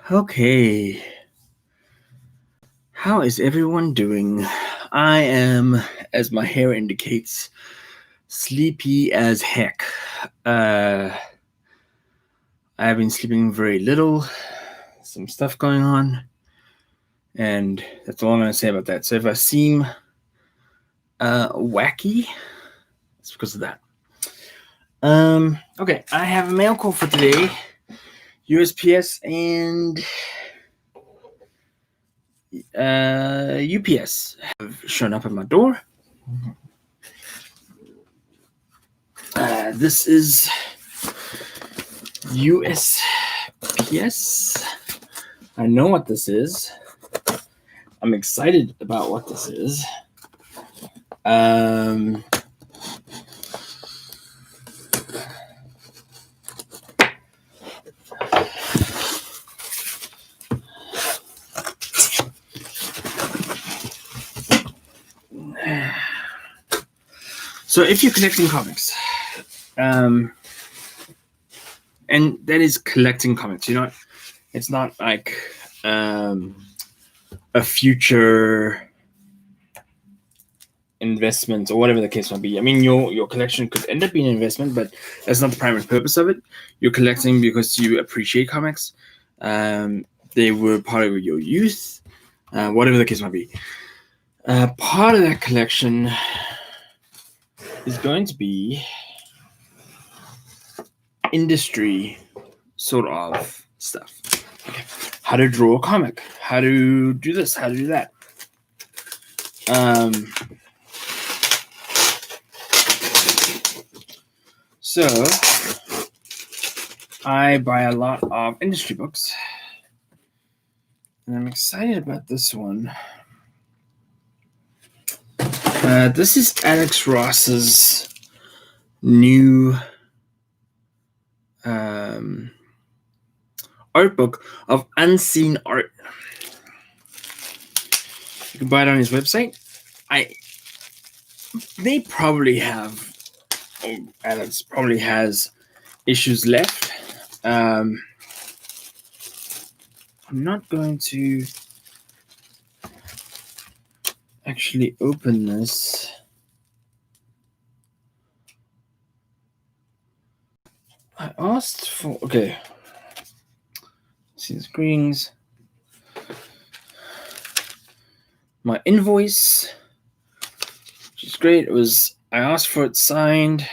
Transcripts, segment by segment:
Okay, how is everyone doing? I am, as my hair indicates, sleepy as heck. I've been sleeping very little, some stuff going on, and that's all I'm going to say about that. So if I seem wacky, it's because of that. Okay, I have a mail call for today. USPS and UPS have shown up at my door. This is USPS. I know what this is. I'm excited about what this is. So if you're collecting comics, and that is collecting comics, it's not like a future investment or whatever the case might be. I mean, your collection could end up being an investment, but that's not the primary purpose of it. You're collecting because you appreciate comics. They were part of your youth, whatever the case might be. Part of that collection is going to be industry sort of stuff. Okay. How to draw a comic, how to do this, how to do that. So I buy a lot of industry books, and I'm excited about this one. This is Alex Ross's new art book of unseen art. You can buy it on his website. They probably have, Alex probably has issues left. I'm not going to actually open this. I asked for, okay. See the screens. My invoice, which is great. I asked for it signed.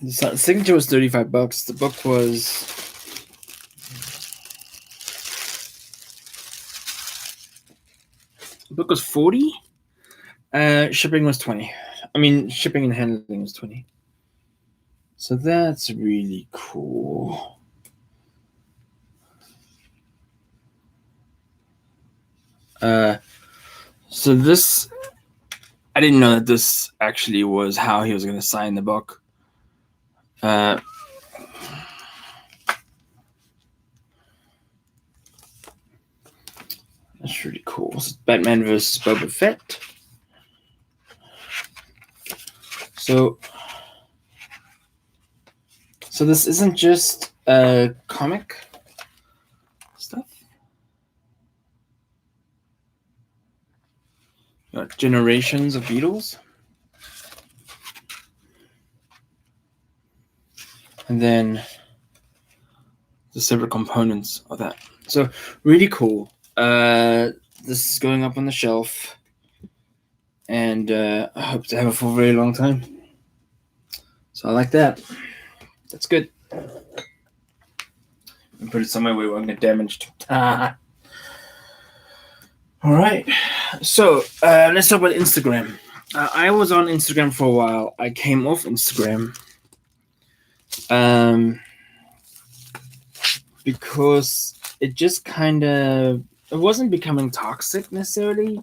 The signature was $35. The book was $40. Shipping was $20. I mean, shipping and handling was $20. So that's really cool. So this, I didn't know that this actually was how he was going to sign the book. That's really cool. It's Batman vs. Boba Fett. So this isn't just comic stuff. Generations of Beatles. And then the separate components of that. So really cool. This is going up on the shelf. And I hope to have it for a very long time. So I like that. That's good. And put it somewhere where it won't get damaged. All right. So let's talk about Instagram. I was on Instagram for a while. I came off Instagram because it just it wasn't becoming toxic necessarily,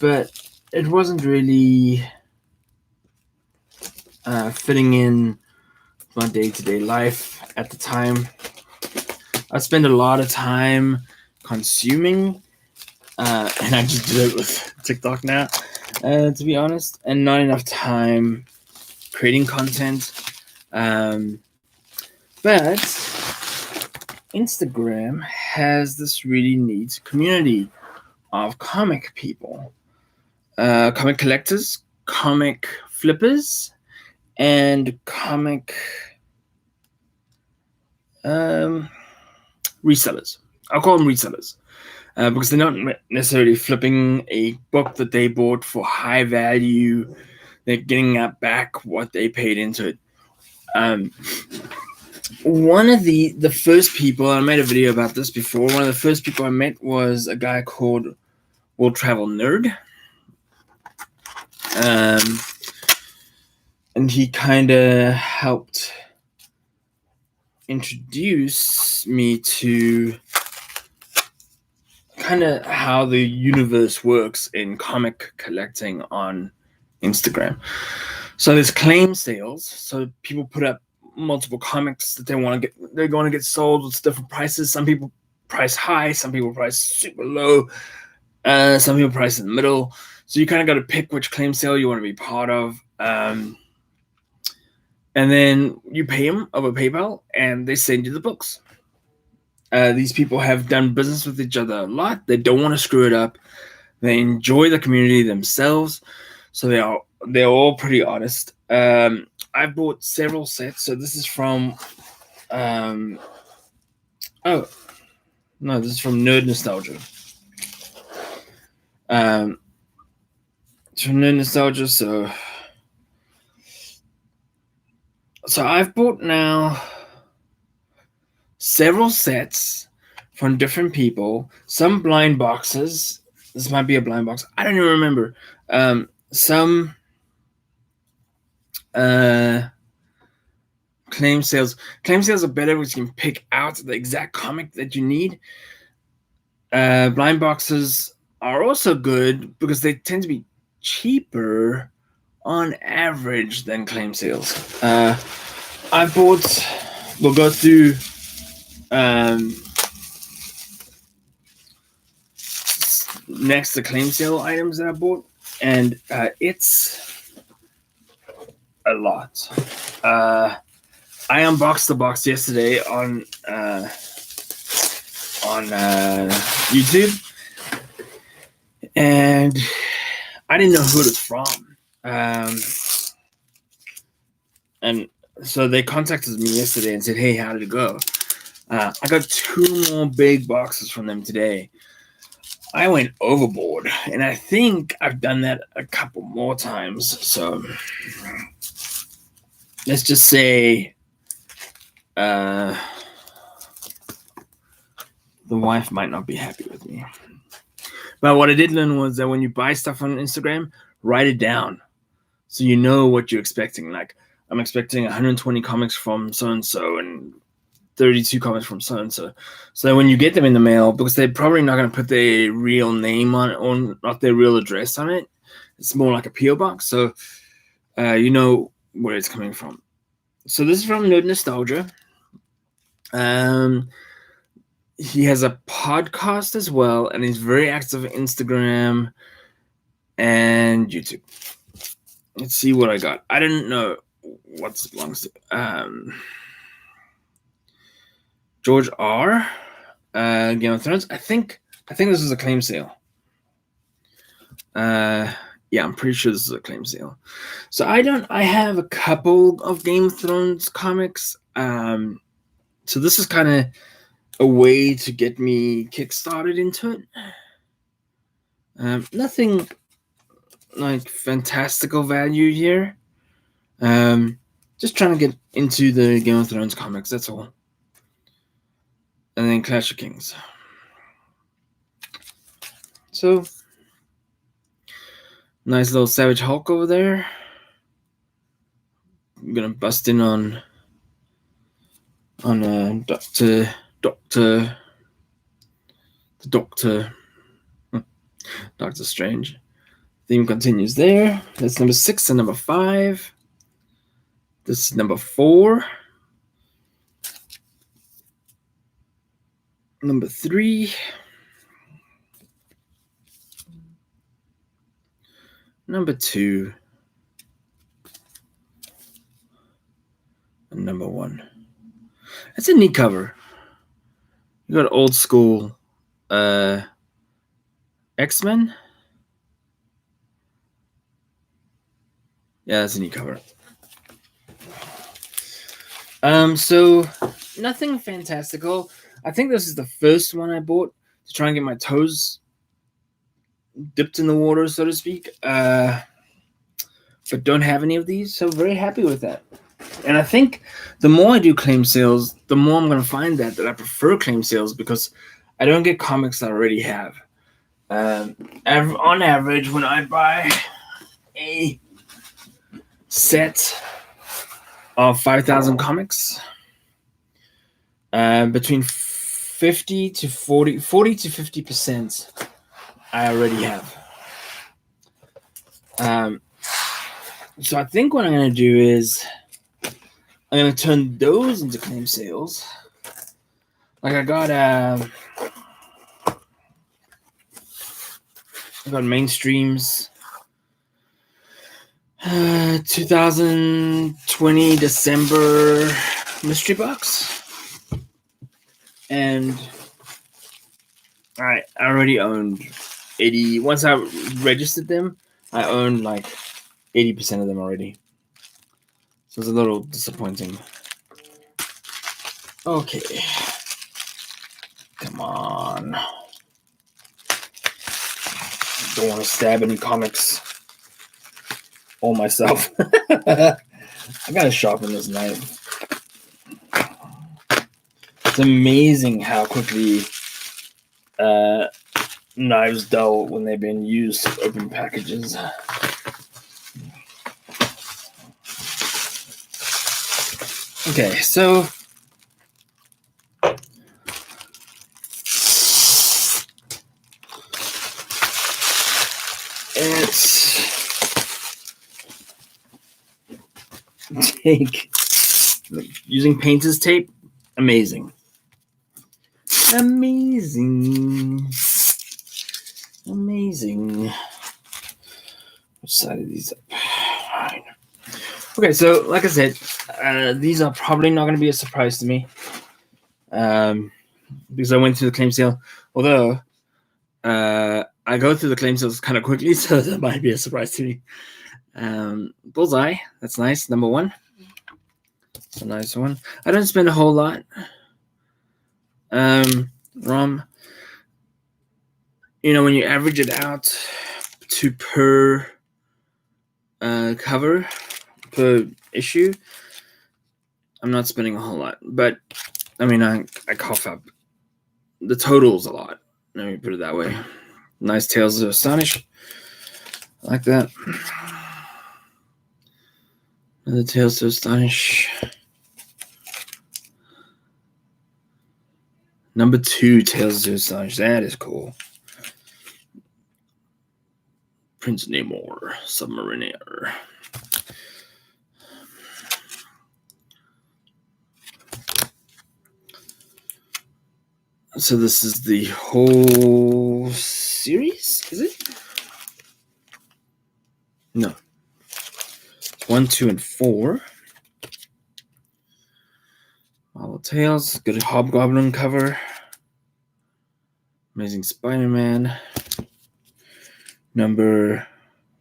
but it wasn't really fitting in my day-to-day life at the time. I spend a lot of time consuming, and I just do it with TikTok now, to be honest, and not enough time creating content. But Instagram has this really neat community of comic people, comic collectors, comic flippers, and comic resellers. I'll call them resellers because they're not necessarily flipping a book that they bought for high value. They're getting back what they paid into it. One of the first people, I made a video about this before, one of the first people I met was a guy called World Travel Nerd. And he kind of helped introduce me to kind of how the universe works in comic collecting on Instagram. So there's claim sales. So people put up multiple comics that they're going to get sold with different prices. Some people price high, some people price super low, some people price in the middle. So you kind of got to pick which claim sale you want to be part of. And then you pay them over PayPal and they send you the books. These people have done business with each other a lot. They don't want to screw it up. They enjoy the community themselves. So they're all pretty honest. I bought several sets. So this is from this is from Nerd Nostalgia. It's from Nerd Nostalgia. So I've bought now several sets from different people. Some blind boxes. This might be a blind box. I don't even remember. Some claim sales. Claim sales are better because you can pick out the exact comic that you need. Blind boxes are also good because they tend to be cheaper on average than claim sales. We'll go through next the claim sale items that I bought, and it's a lot. I unboxed the box yesterday on YouTube, and I didn't know who it was from. And so they contacted me yesterday and said, "Hey, how did it go?" I got 2 more big boxes from them today. I went overboard, and I think I've done that a couple more times. So let's just say the wife might not be happy with me. But what I did learn was that when you buy stuff on Instagram, write it down so you know what you're expecting. Like, I'm expecting 120 comics from so-and-so and 32 comics from so-and-so. So when you get them in the mail, because they're probably not going to put their real name on it or not their real address on it, it's more like a P.O. box. So you know where it's coming from. So this is from Nerd Nostalgia. He has a podcast as well, and he's very active on Instagram and YouTube. Let's see what I got. I didn't know what this belongs to. George R. Game of Thrones. I think this is a claim sale. Yeah, I'm pretty sure this is a claim sale. So I have a couple of Game of Thrones comics. So this is kind of a way to get me kickstarted into it. Nothing like fantastical value here. Just trying to get into the Game of Thrones comics, that's all. And then Clash of Kings. So nice little Savage Hulk over there. I'm gonna bust in on Doctor Strange. Theme continues there. That's number 6 and number 5. This is number 4. Number 3. Number 2. And number 1. That's a neat cover. You got old school X-Men. Yeah, that's a neat cover. So nothing fantastical. I think this is the first one I bought to try and get my toes dipped in the water, so to speak. But don't have any of these, so very happy with that. And I think the more I do claim sales, the more I'm going to find that I prefer claim sales because I don't get comics that I already have. On average, when I buy a set of 5,000 comics, between 50 to 40 to 50% I already have. So I think what I'm going to do is I'm going to turn those into claim sales. Like I got Mainstream's 2020 December mystery box, and I already owned 80. Once I registered them, I owned like 80% of them already. So it's a little disappointing. Okay. Come on. Don't want to stab any comics or myself. I gotta sharpen this knife. It's amazing how quickly knives dull when they've been used to open packages. Okay, so let's take using painter's tape. Amazing. Which side of these up? Fine. Okay, so like I said, these are probably not going to be a surprise to me, because I went through the claim sale. Although I go through the claim sales kind of quickly, so that might be a surprise to me. Bullseye, that's nice. Number 1, it's a nice one. I don't spend a whole lot. ROM, when you average it out to per cover, per issue, I'm not spending a whole lot. But I mean, I cough up the totals a lot. Let me put it that way. Nice Tales of Astonish. I like that. Another Tales of Astonish. Number 2, Tales of Astonish. That is cool. Prince Namor, Submariner. So this is the whole series, is it? No. 1, 2, and 4. Marvel Tales. Good Hobgoblin cover. Amazing Spider-Man. Number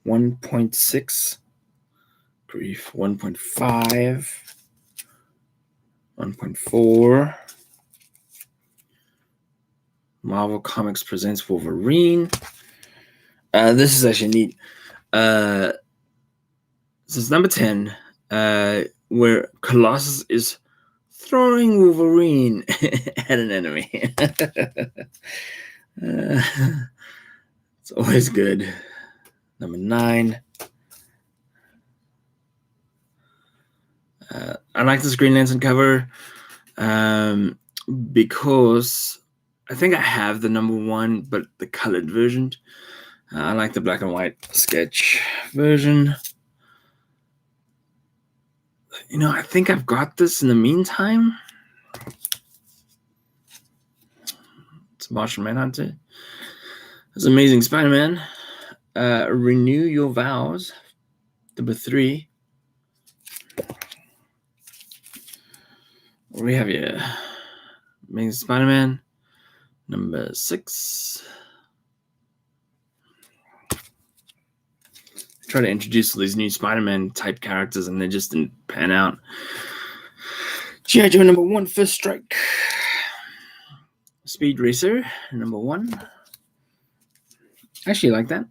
1.6. Grief. 1.5. 1.4. Marvel Comics presents Wolverine. This is actually neat. This is number 10, where Colossus is throwing Wolverine at an enemy. It's always good. Number 9. I like this Green Lantern cover because I think I have the number 1, but the colored version. I like the black and white sketch version. I think I've got this in the meantime. It's Martian Manhunter. It's Amazing Spider-Man. Renew Your Vows. Number 3. We have Amazing Spider-Man. Number 6. Try to introduce all these new Spider-Man type characters and they just didn't pan out. G.I. Joe number 1, First Strike. Speed Racer number 1. Actually like that.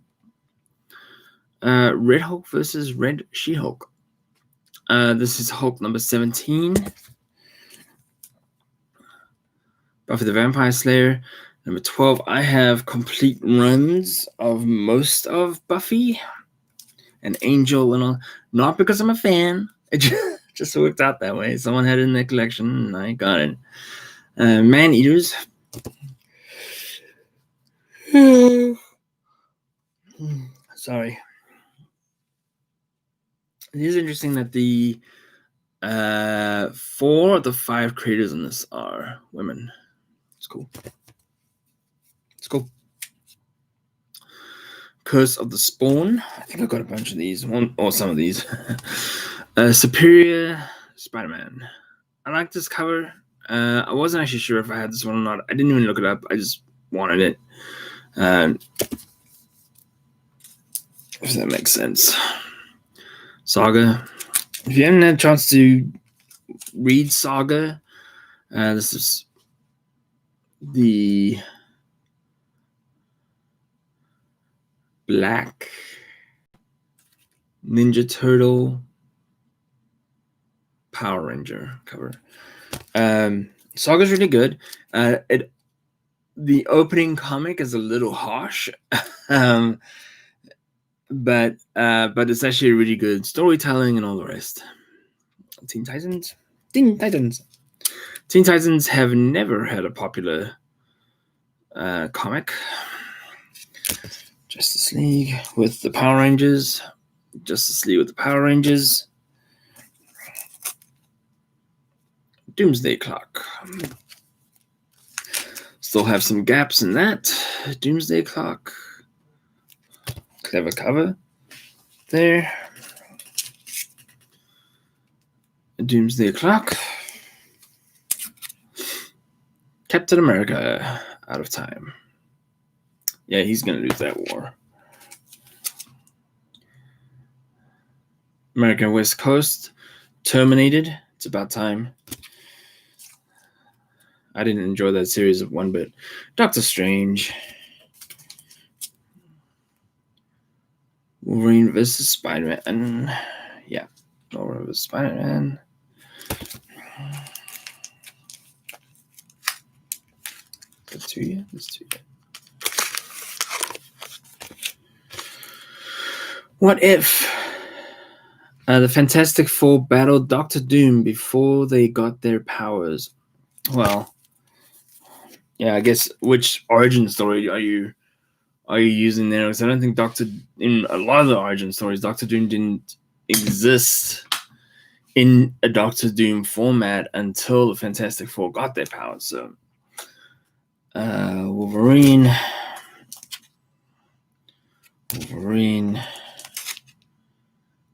Red Hulk versus Red She-Hulk. This is Hulk number 17. Buffy the Vampire Slayer number 12. I have complete runs of most of Buffy and Angel and all. Not because I'm a fan. It just worked out that way. Someone had it in their collection and I got it. Man-Eaters. Sorry. It is interesting that the 4 of the 5 creators in this are women. It's cool. It's cool. Curse of the Spawn. I think I got a bunch of these. One or some of these. Superior Spider-Man. I like this cover. I wasn't actually sure if I had this one or not. I didn't even look it up. I just wanted it. If that makes sense. Saga. If you haven't had a chance to read Saga, this is the Black Ninja Turtle Power Ranger cover. Saga's really good. The opening comic is a little harsh, but it's actually really good storytelling and all the rest. Teen Titans. Teen Titans have never had a popular comic. Justice League with the Power Rangers. Doomsday Clock. Still have some gaps in that. Doomsday Clock. Clever cover there. Doomsday Clock. Captain America, Out of Time. Yeah, he's going to lose that war. American West Coast. Terminated. It's about time. I didn't enjoy that series of one bit. Doctor Strange. Wolverine vs. Spider-Man. Yeah. Wolverine vs. Spider-Man. That's 2 years? That's 2 years. What if the Fantastic Four battled Doctor Doom before they got their powers? Well, yeah, I guess which origin story are you using there? Because I don't think in a lot of the origin stories, Doctor Doom didn't exist in a Doctor Doom format until the Fantastic Four got their powers. So, Wolverine.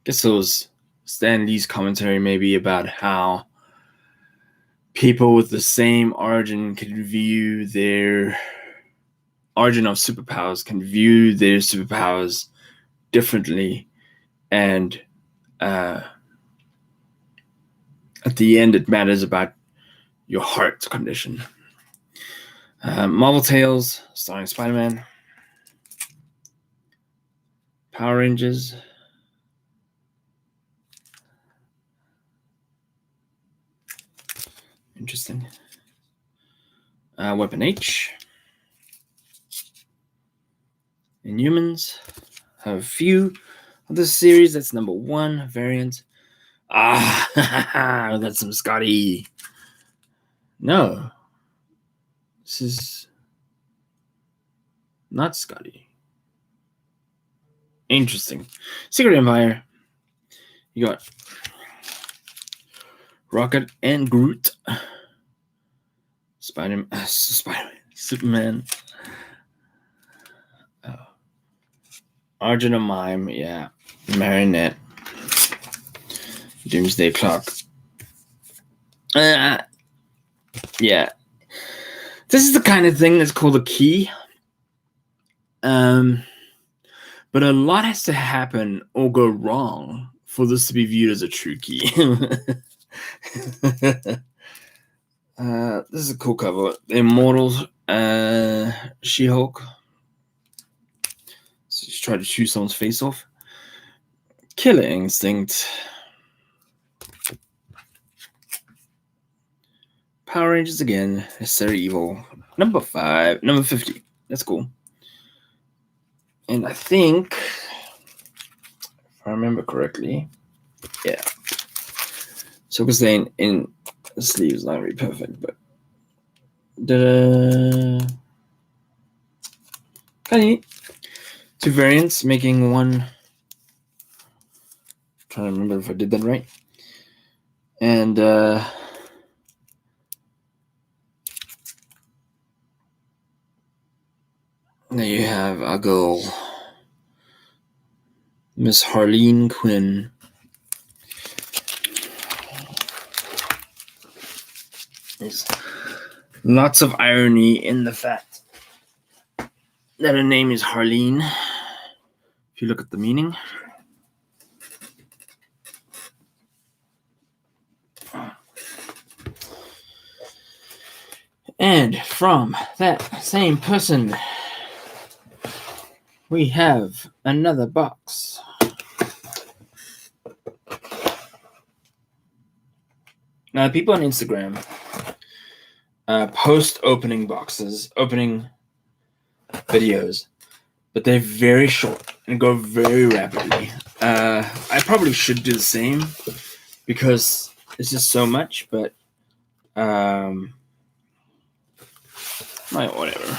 Guess it was Stan Lee's commentary maybe about how people with the same origin can view their origin of superpowers, can view their superpowers differently. And at the end, it matters about your heart condition. Marvel Tales, starring Spider-Man. Power Rangers. Interesting. Weapon H. Inhumans. Have a few of this series. That's number 1 variant. That's some Scotty. No. This is not Scotty. Interesting. Secret Empire. You got Rocket and Groot. Spider-Man. Superman. Argent of Mime. Yeah. Marionette. Doomsday Clock. Yeah. This is the kind of thing that's called a key. But a lot has to happen or go wrong for this to be viewed as a true key. This is a cool cover. The Immortals, She-Hulk. So just try to chew someone's face off. Killer Instinct. Power Rangers again. Necessary Evil. Number 50. That's cool. And I think, if I remember correctly, yeah. Silver Stain in the sleeve is not really perfect, but kind of neat. 2 variants, making one. Trying to remember if I did that right. And now you have our girl, Miss Harleen Quinn. There's lots of irony in the fact that her name is Harleen. If you look at the meaning. And from that same person, we have another box. Now, people on Instagram post opening videos, but they're very short and go very rapidly. I probably should do the same because it's just so much, but whatever.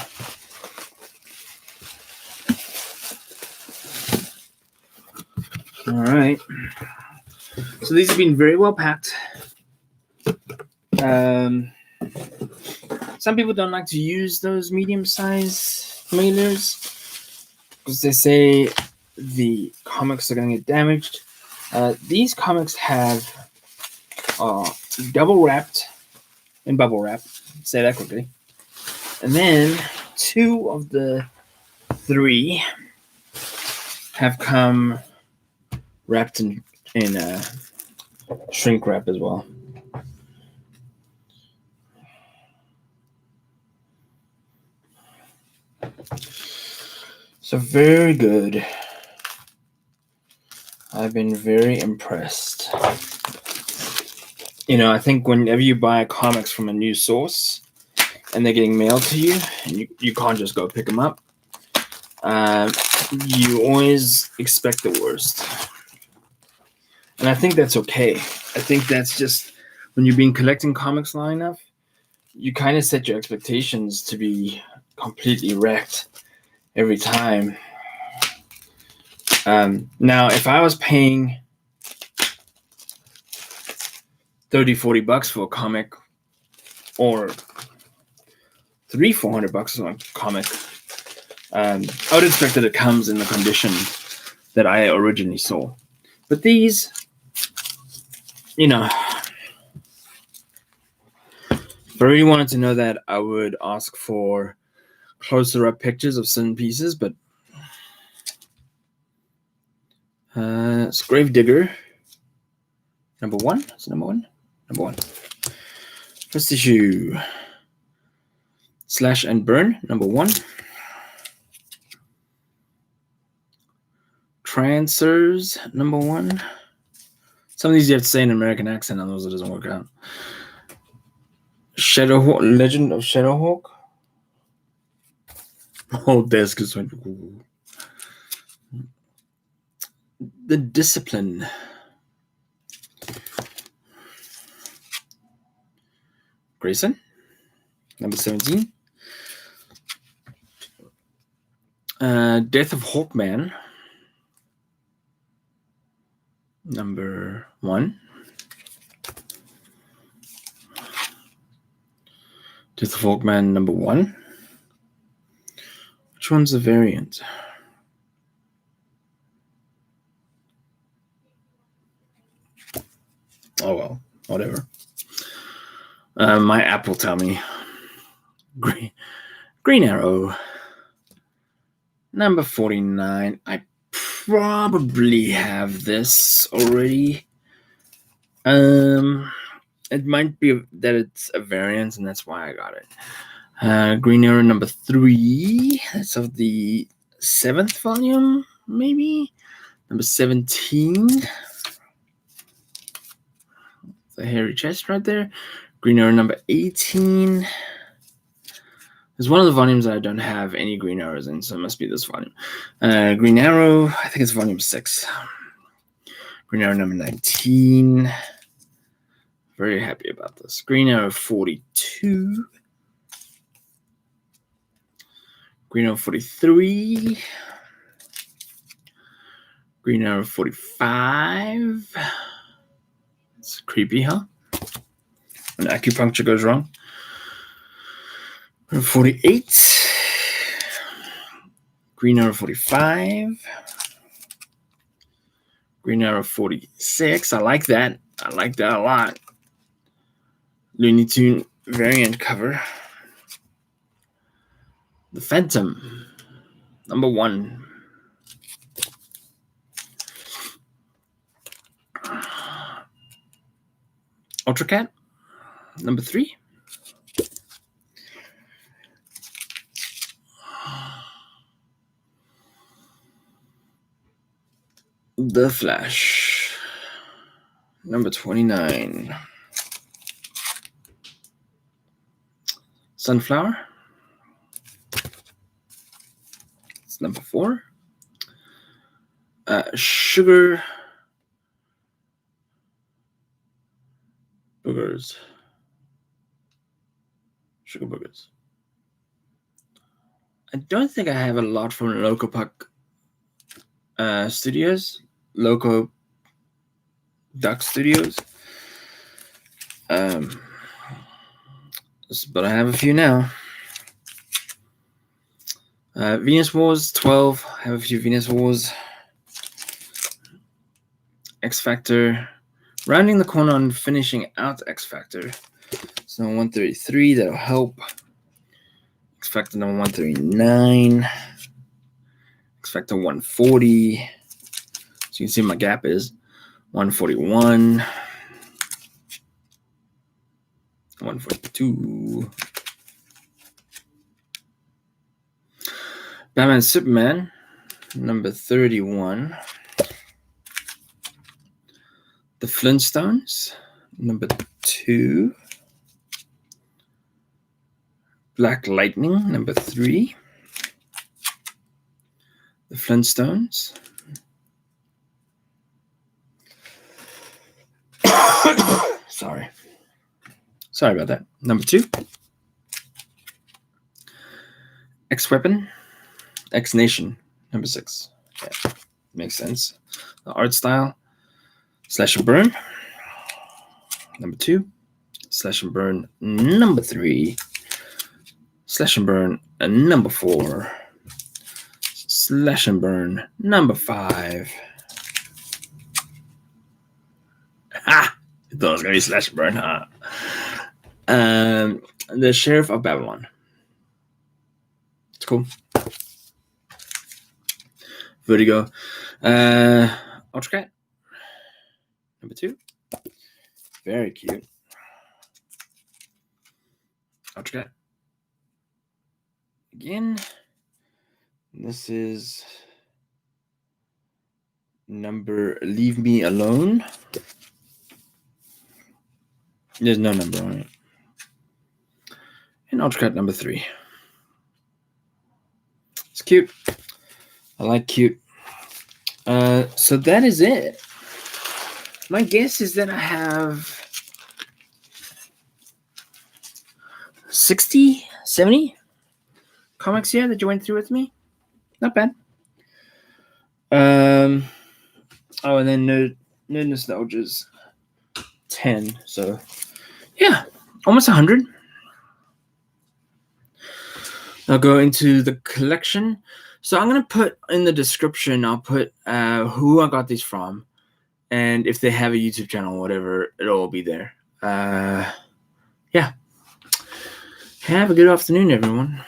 All right. So these have been very well packed. Some people don't like to use those medium-sized mailers because they say the comics are going to get damaged. These comics have double wrapped in bubble wrap. Say that quickly. And then 2 of the 3 have come wrapped in shrink wrap as well. So very good. I've been very impressed. I think whenever you buy comics from a new source and they're getting mailed to you, and you can't just go pick them up, you always expect the worst. And I think that's okay. I think that's just when you've been collecting comics long enough, you kind of set your expectations to be completely wrecked every time. Now, if I was paying $30-$40 for a comic, or $300-$400 for a comic, I would expect that it comes in the condition that I originally saw. But these, if I really wanted to know that, I would ask for closer up pictures of certain pieces, but it's Gravedigger, number 1. Is it number 1? Number 1. First issue. Slash and Burn, number 1. Trancers, number 1. Some of these you have to say in an American accent, otherwise it doesn't work out. Shadowhawk, Legend of Shadowhawk. Whole desk is went. The Discipline. Grayson, number 17. Death of Hawkman, number 1. Death of Hawkman, number 1. Which one's the variant? Oh well, whatever. My app will tell me. Green Arrow. Number 49. I probably have this already. It might be that it's a variant, and that's why I got it. Green Arrow number 3. That's of the 7th volume, maybe. Number 17. The hairy chest right there. Green Arrow number 18. There's one of the volumes that I don't have any Green Arrows in, so it must be this volume. Green Arrow, I think it's volume 6. Green Arrow number 19. Very happy about this. Green Arrow 42. Green Arrow 43. Green Arrow 45. It's creepy, huh? When acupuncture goes wrong. 48. Green Arrow 45. Green Arrow 46. I like that. I like that a lot. Looney Tune variant cover. The Phantom. Number 1. Ultra Cat. Number 3. The Flash. Number 29. Sunflower. It's number 4. Sugar Boogers. Sugar Boogers. I don't think I have a lot from Loco Puck Studios. Loco Duck Studios. But I have a few now. Venus Wars 12. I have a few Venus Wars. X Factor. Rounding the corner on finishing out X Factor. So 133, that'll help. X Factor number 139. X Factor 140. So you can see my gap is 141. 142. Batman Superman, number 31. The Flintstones, number 2. Black Lightning, number 3. The Flintstones. Sorry about that. Number 2. X-Weapon. X-Nation, number 6. Yeah, makes sense. The art style. Slash and Burn, number 2. Slash and Burn, number 3. Slash and Burn, number 4. Slash and Burn, number 5. Ha! You thought it was going to be Slash and Burn, huh? The Sheriff of Babylon. It's cool. Vertigo. Ultra Cat. Number 2. Very cute. Ultra Cat. Again. This is number Leave Me Alone. There's no number on it. And Ultra Cat number 3. It's cute. I like cute. So that is it. My guess is that I have 60, 70 comics here that you went through with me. Not bad. And then Nerd Nostalgia's 10. So, yeah, almost 100. I'll go into the collection. So I'm going to put in the description, I'll put who I got these from. And if they have a YouTube channel or whatever, it'll all be there. Yeah. Have a good afternoon, everyone.